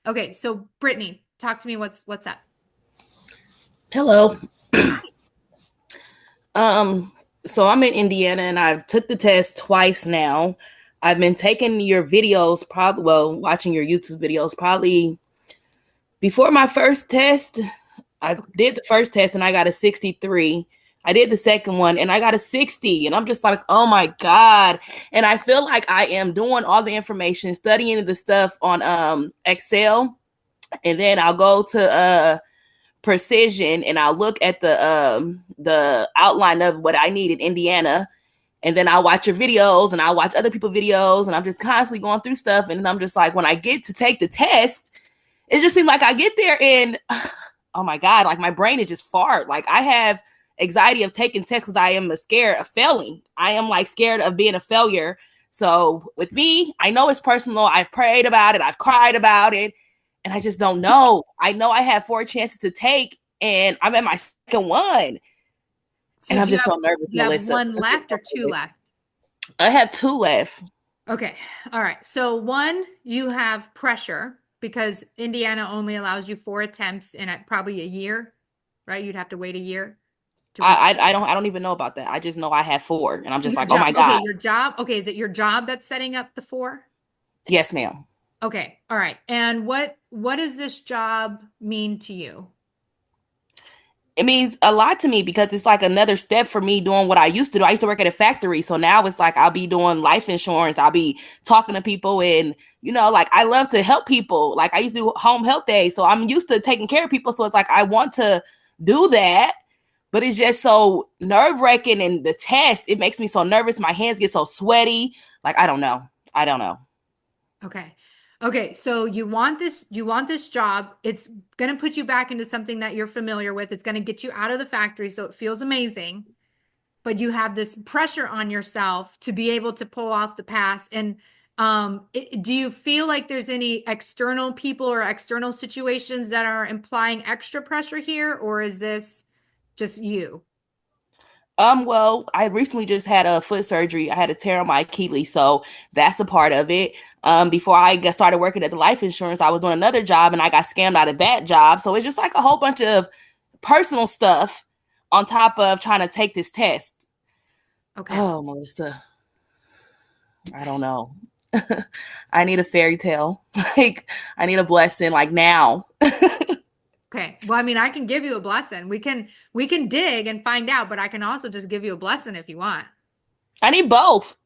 Okay, so Brittany, talk to me. What's up? Hello. Hi. Um, so I'm in Indiana and I've took the test twice now. I've been taking your videos, probably watching your YouTube videos probably before my first test. I Okay. did the first test and I got a 63. I did the second one and I got a 60. And I'm just like, oh my God. And I feel like I am doing all the information, studying the stuff on Excel. And then I'll go to precision and I'll look at the outline of what I need in Indiana, and then I'll watch your videos and I'll watch other people's videos, and I'm just constantly going through stuff. And I'm just like, when I get to take the test, it just seems like I get there and oh my God, like my brain is just fart. Like I have anxiety of taking tests because I am scared of failing. I am like scared of being a failure. So with me, I know it's personal. I've prayed about it. I've cried about it. And I just don't know. I know I have four chances to take, and I'm at my second one. So And I'm do you just have so nervous, you have Melissa. one left or two left? I have two left. Okay. All right. So one, you have pressure because Indiana only allows you four attempts in probably a year, right? You'd have to wait a year to reach I don't even know about that. I just know I have four, and I'm just your like, oh job. my Okay, God. your job. Okay, is it your job that's setting up the four? Yes, ma'am. Okay. All right. And what does this job mean to you? It means a lot to me because it's like another step for me doing what I used to do. I used to work at a factory. So now it's like I'll be doing life insurance. I'll be talking to people and, like I love to help people. Like I used to do home health days. So I'm used to taking care of people. So it's like I want to do that, but it's just so nerve wracking. And the test, it makes me so nervous. My hands get so sweaty. Like, I don't know. I don't know. Okay. Okay, so you want this job. It's going to put you back into something that you're familiar with. It's going to get you out of the factory so it feels amazing. But you have this pressure on yourself to be able to pull off the pass. And do you feel like there's any external people or external situations that are implying extra pressure here, or is this just you? Well, I recently just had a foot surgery. I had a tear on my Achilles, so that's a part of it. Before I got started working at the life insurance, I was doing another job and I got scammed out of that job. So it's just like a whole bunch of personal stuff on top of trying to take this test. Okay. Oh, Melissa, I don't know. I need a fairy tale. Like I need a blessing like now. Okay. Well, I mean, I can give you a blessing. We can dig and find out, but I can also just give you a blessing if you want. I need both.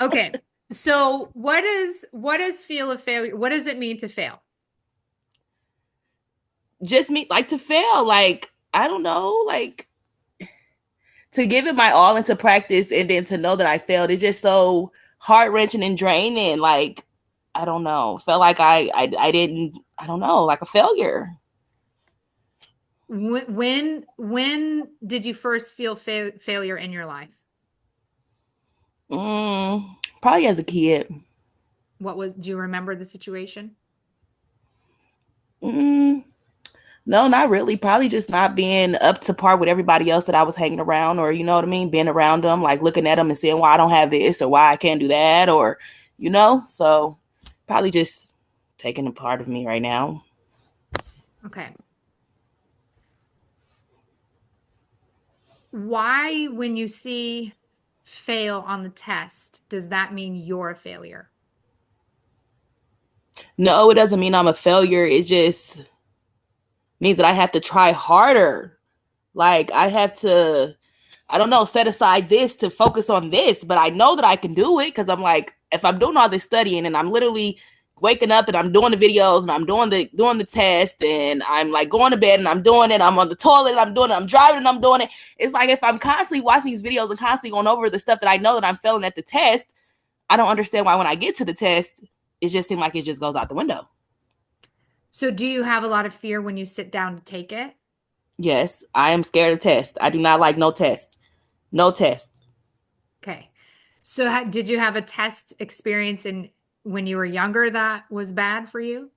Okay. So what does feel a failure? What does it mean to fail? Just me like to fail. Like I don't know. Like to give it my all into practice and then to know that I failed is just so heart wrenching and draining. Like, I don't know. Felt like I didn't, I don't know, like a failure. When did you first feel failure in your life? Probably as a kid. Do you remember the situation? Mm, no, not really. Probably just not being up to par with everybody else that I was hanging around, or you know what I mean, being around them, like looking at them and saying why I don't have this or why I can't do that, or So probably just taking a part of me right now. Okay. Why, when you see fail on the test, does that mean you're a failure? No, it doesn't mean I'm a failure. It just means that I have to try harder. Like I have to, I don't know, set aside this to focus on this, but I know that I can do it because I'm like, if I'm doing all this studying and I'm literally waking up and I'm doing the videos and I'm doing the test and I'm like going to bed and I'm doing it, I'm on the toilet and I'm doing it, I'm driving and I'm doing it. It's like if I'm constantly watching these videos and constantly going over the stuff that I know that I'm failing at the test, I don't understand why when I get to the test, it just seems like it just goes out the window. So do you have a lot of fear when you sit down to take it? Yes, I am scared of tests. I do not like no test. No test. Okay. So did you have a test experience in when you were younger that was bad for you?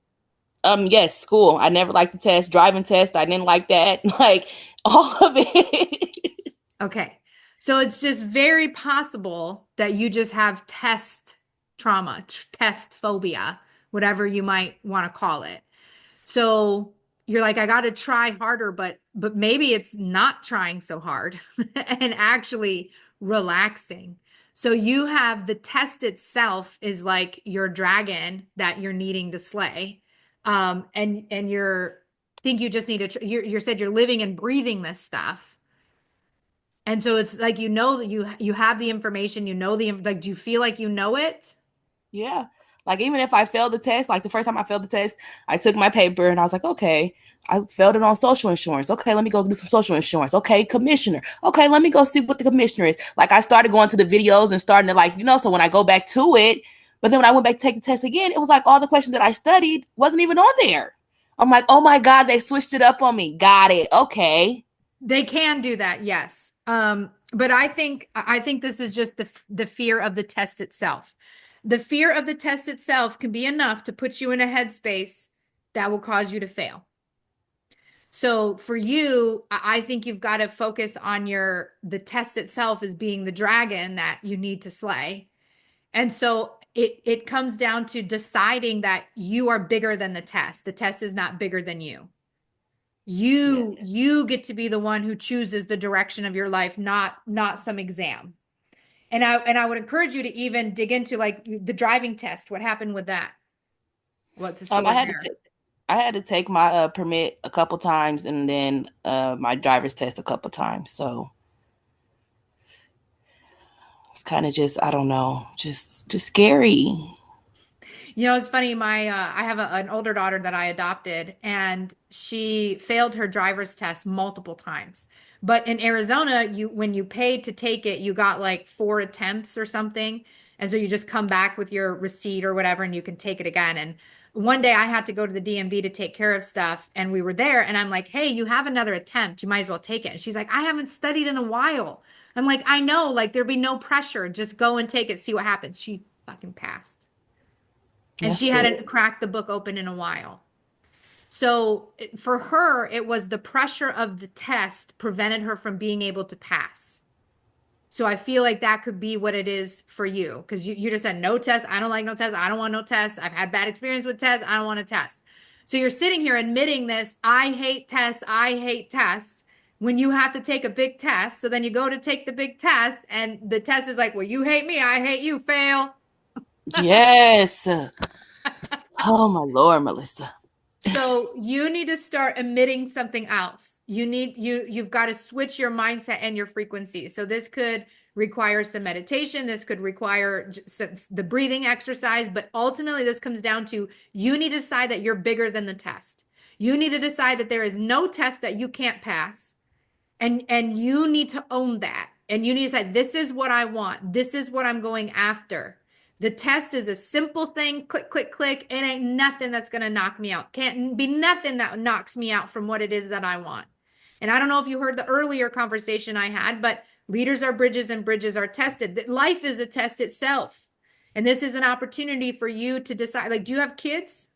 Yes, school. I never liked the test. Driving test, I didn't like that. Like all of it. Okay. So it's just very possible that you just have test trauma, test phobia, whatever you might want to call it. So you're like, I got to try harder, but maybe it's not trying so hard and actually relaxing. So you have the test itself is like your dragon that you're needing to slay. And you're think you just need to you said you're living and breathing this stuff. And so it's like you know that you have the information, you know the like do you feel like you know it? Yeah. Like even if I failed the test, like the first time I failed the test, I took my paper and I was like, okay, I failed it on social insurance. Okay, let me go do some social insurance. Okay, commissioner. Okay, let me go see what the commissioner is. Like I started going to the videos and starting to like, so when I go back to it, but then when I went back to take the test again, it was like all the questions that I studied wasn't even on there. I'm like, oh my God, they switched it up on me. Got it. Okay. They can do that, yes. But I think this is just the fear of the test itself. The fear of the test itself can be enough to put you in a headspace that will cause you to fail. So for you, I think you've got to focus on the test itself as being the dragon that you need to slay. And so it comes down to deciding that you are bigger than the test. The test is not bigger than you. Yeah. You get to be the one who chooses the direction of your life, not some exam. And I would encourage you to even dig into like the driving test. What happened with that? What's the I story had to there? take I had to take my permit a couple times and then my driver's test a couple times. So it's kind of just I don't know, just scary. It's funny. I have an older daughter that I adopted, and she failed her driver's test multiple times. But in Arizona, when you paid to take it, you got like 4 attempts or something, and so you just come back with your receipt or whatever, and you can take it again. And one day I had to go to the DMV to take care of stuff, and we were there, and I'm like, "Hey, you have another attempt. You might as well take it." And she's like, "I haven't studied in a while." I'm like, "I know. Like there'd be no pressure. Just go and take it, see what happens." She fucking passed. And That's she good. hadn't cracked the book open in a while. So for her, it was the pressure of the test prevented her from being able to pass. So I feel like that could be what it is for you because you just said no test. I don't like no test. I don't want no test. I've had bad experience with tests. I don't want a test. So you're sitting here admitting this. I hate tests. I hate tests. When you have to take a big test. So then you go to take the big test and the test is like, well, you hate me. I hate you. Fail. Yes. Oh my Lord, Melissa. So you need to start emitting something else. You've got to switch your mindset and your frequency. So this could require some meditation, this could require the breathing exercise, but ultimately this comes down to you need to decide that you're bigger than the test. You need to decide that there is no test that you can't pass. And you need to own that. And you need to say, this is what I want. This is what I'm going after. The test is a simple thing. Click, click, click. It ain't nothing that's going to knock me out. Can't be nothing that knocks me out from what it is that I want. And I don't know if you heard the earlier conversation I had, but leaders are bridges and bridges are tested. Life is a test itself. And this is an opportunity for you to decide. Like, do you have kids?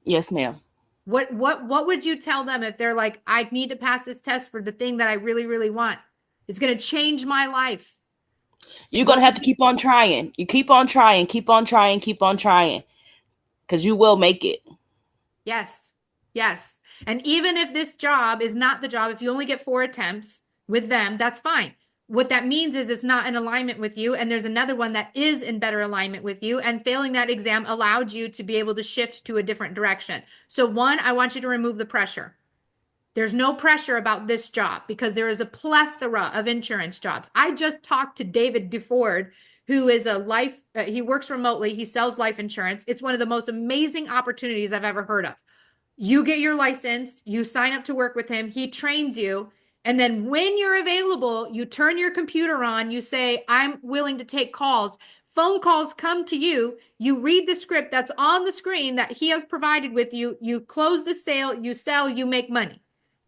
Yes, ma'am. What would you tell them if they're like, I need to pass this test for the thing that I really, really want? It's going to change my life. You're What gonna have would to you? keep on trying. You keep on trying, keep on trying, keep on trying. Because you will make it. Yes. Yes. And even if this job is not the job, if you only get 4 attempts with them, that's fine. What that means is it's not in alignment with you. And there's another one that is in better alignment with you. And failing that exam allowed you to be able to shift to a different direction. So, one, I want you to remove the pressure. There's no pressure about this job because there is a plethora of insurance jobs. I just talked to David DeFord, who is he works remotely. He sells life insurance. It's one of the most amazing opportunities I've ever heard of. You get your license, you sign up to work with him, he trains you. And then when you're available, you turn your computer on, you say, I'm willing to take calls. Phone calls come to you. You read the script that's on the screen that he has provided with you. You close the sale, you sell, you make money.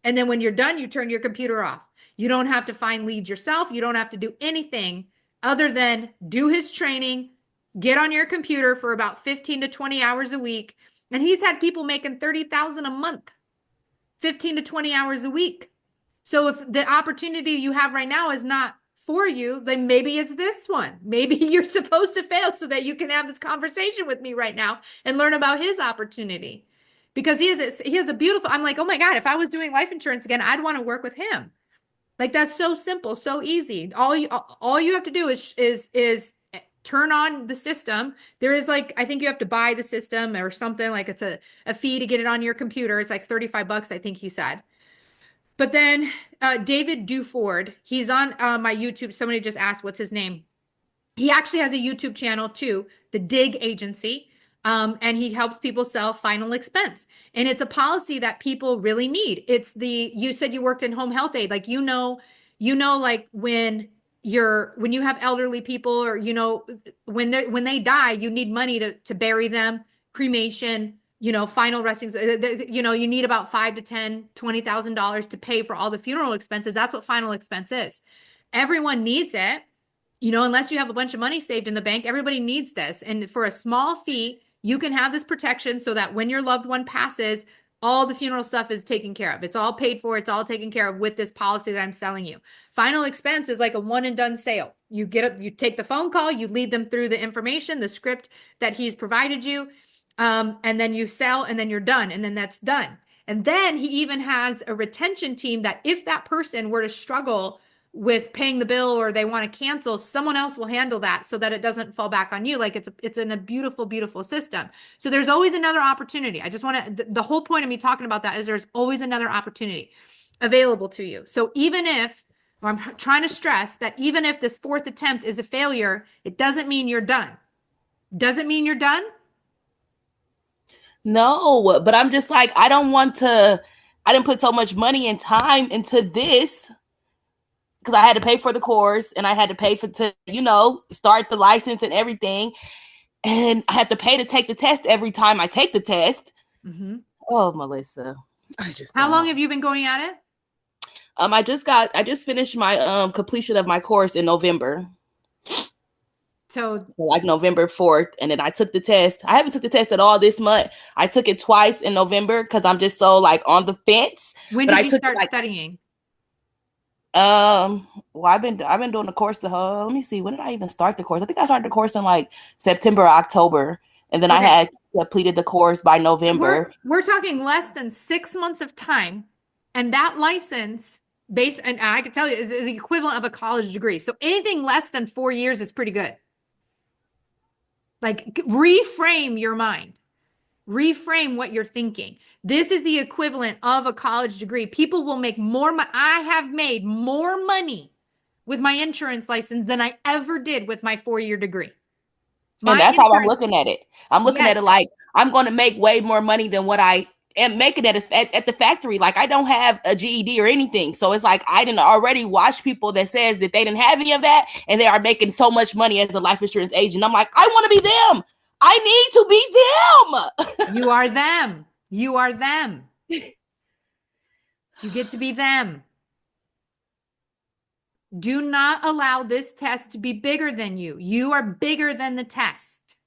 And then when you're done, you turn your computer off. You don't have to find leads yourself. You don't have to do anything other than do his training, get on your computer for about 15 to 20 hours a week. And he's had people making 30,000 a month, 15 to 20 hours a week. So if the opportunity you have right now is not for you, then maybe it's this one. Maybe you're supposed to fail so that you can have this conversation with me right now and learn about his opportunity. Because he has a beautiful, I'm like, oh my God, if I was doing life insurance again, I'd want to work with him. Like that's so simple, so easy. All you have to do is turn on the system. There is like, I think you have to buy the system or something, like it's a fee to get it on your computer. It's like $35, I think he said. But then David Duford, he's on my YouTube. Somebody just asked what's his name. He actually has a YouTube channel too, the Dig Agency. And he helps people sell final expense. And it's a policy that people really need. It's you said you worked in home health aid. Like, like when you have elderly people or, when they die, you need money to bury them, cremation, final restings, you need about $5,000 to $10,000, $20,000 to pay for all the funeral expenses. That's what final expense is. Everyone needs it. Unless you have a bunch of money saved in the bank, everybody needs this. And for a small fee, you can have this protection so that when your loved one passes, all the funeral stuff is taken care of. It's all paid for. It's all taken care of with this policy that I'm selling you. Final expense is like a one and done sale. You take the phone call, you lead them through the information, the script that he's provided you, and then you sell, and then you're done, and then that's done. And then he even has a retention team that if that person were to struggle with paying the bill or they want to cancel, someone else will handle that so that it doesn't fall back on you. Like it's in a beautiful, beautiful system. So there's always another opportunity. I just want to, the whole point of me talking about that is there's always another opportunity available to you. So even if, I'm trying to stress that even if this fourth attempt is a failure, it doesn't mean you're done. Does it mean you're done? No, but I'm just like, I didn't put so much money and time into this because I had to pay for the course and I had to pay to start the license and everything. And I have to pay to take the test every time I take the test. Mm-hmm. Oh, Melissa. How long have you been going at it? I just finished my completion of my course in November. So like November 4th. And then I took the test. I haven't took the test at all this month. I took it twice in November because I'm just so like on the fence. When did you start studying? Well, I've been doing the course let me see, when did I even start the course? I think I started the course in like September, October, and then I had completed the course by November. We're talking less than 6 months of time, and that license and I can tell you is the equivalent of a college degree. So anything less than 4 years is pretty good. Like reframe your mind. Reframe what you're thinking. This is the equivalent of a college degree. People will make more money. I have made more money with my insurance license than I ever did with my 4-year degree. And that's how I'm looking at it. I'm looking at it like I'm going to make way more money than what I am making at the factory. Like I don't have a GED or anything. So it's like I didn't already watch people that says that they didn't have any of that and they are making so much money as a life insurance agent. I'm like, I want to be them. I need to be them. You are them. You are them. You get to be them. Do not allow this test to be bigger than you. You are bigger than the test.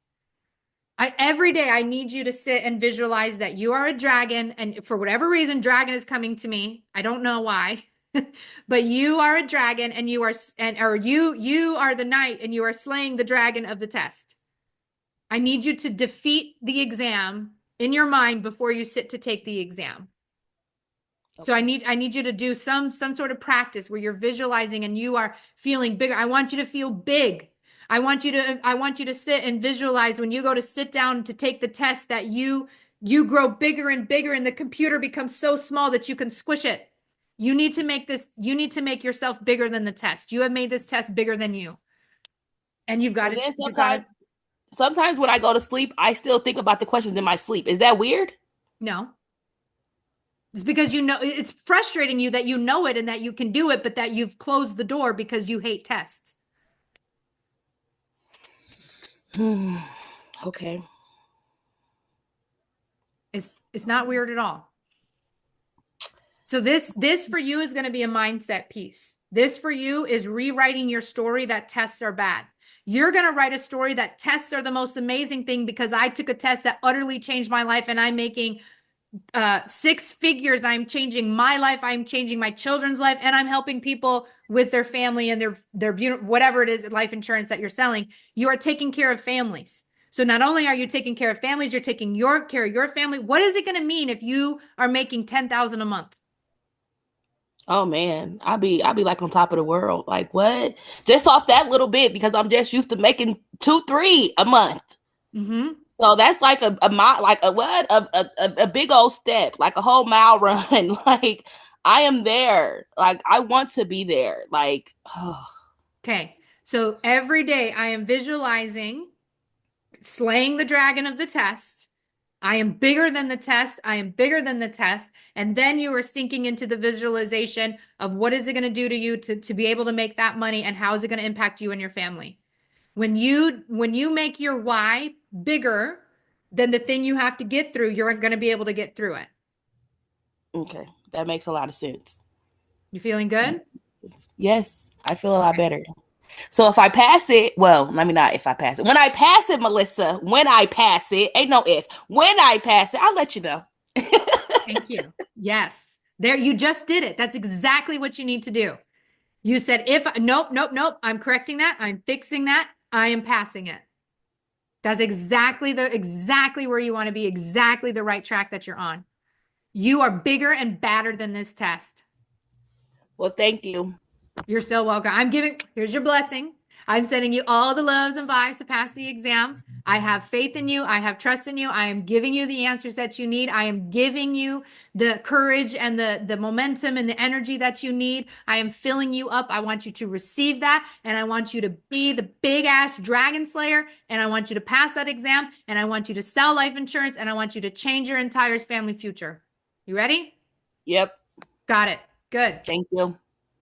Every day I need you to sit and visualize that you are a dragon, and for whatever reason, dragon is coming to me. I don't know why, but you are a dragon, and you are the knight, and you are slaying the dragon of the test. I need you to defeat the exam in your mind before you sit to take the exam. Okay. So I need you to do some sort of practice where you're visualizing and you are feeling bigger. I want you to feel big. I want you to sit and visualize when you go to sit down to take the test that you grow bigger and bigger and the computer becomes so small that you can squish it. You need to make yourself bigger than the test. You have made this test bigger than you. And you've got to sometimes when I go to sleep, I still think about the questions in my sleep. Is that weird? No. It's because it's frustrating you that you know it and that you can do it, but that you've closed the door because you hate tests. Okay. It's not weird at all. So this for you is going to be a mindset piece. This for you is rewriting your story that tests are bad. You're going to write a story that tests are the most amazing thing because I took a test that utterly changed my life and I'm making six figures. I'm changing my life. I'm changing my children's life, and I'm helping people with their family and their whatever it is, life insurance that you're selling. You are taking care of families. So not only are you taking care of families, you're taking care of your family. What is it going to mean if you are making 10,000 a month? Oh man, I'll be like on top of the world. Like what? Just off that little bit because I'm just used to making 2, 3 a month. Mm-hmm. So that's like a mile, like a what? A big old step, like a whole mile run. Like I am there. Like I want to be there. Like oh. Okay. So every day I am visualizing slaying the dragon of the test. I am bigger than the test. I am bigger than the test. And then you are sinking into the visualization of what is it going to do to you to be able to make that money, and how is it going to impact you and your family. When you make your why bigger than the thing you have to get through, you're going to be able to get through it. Okay, that makes a lot of sense. You feeling good? Yes, I feel a lot Okay. better. So if I pass it, well, let me not if I pass it. When I pass it, Melissa, when I pass it, ain't no if. When I pass it, I'll let you know. Thank you. Yes. There, you just did it. That's exactly what you need to do. You said, if, nope, nope, nope. I'm correcting that. I'm fixing that. I am passing it. That's exactly where you want to be, exactly the right track that you're on. You are bigger and badder than this test. Well, thank you. You're so welcome. Here's your blessing. I'm sending you all the loves and vibes to pass the exam. I have faith in you. I have trust in you. I am giving you the answers that you need. I am giving you the courage and the momentum and the energy that you need. I am filling you up. I want you to receive that. And I want you to be the big ass dragon slayer. And I want you to pass that exam. And I want you to sell life insurance. And I want you to change your entire family future. You ready? Yep. Got it. Good. Thank you.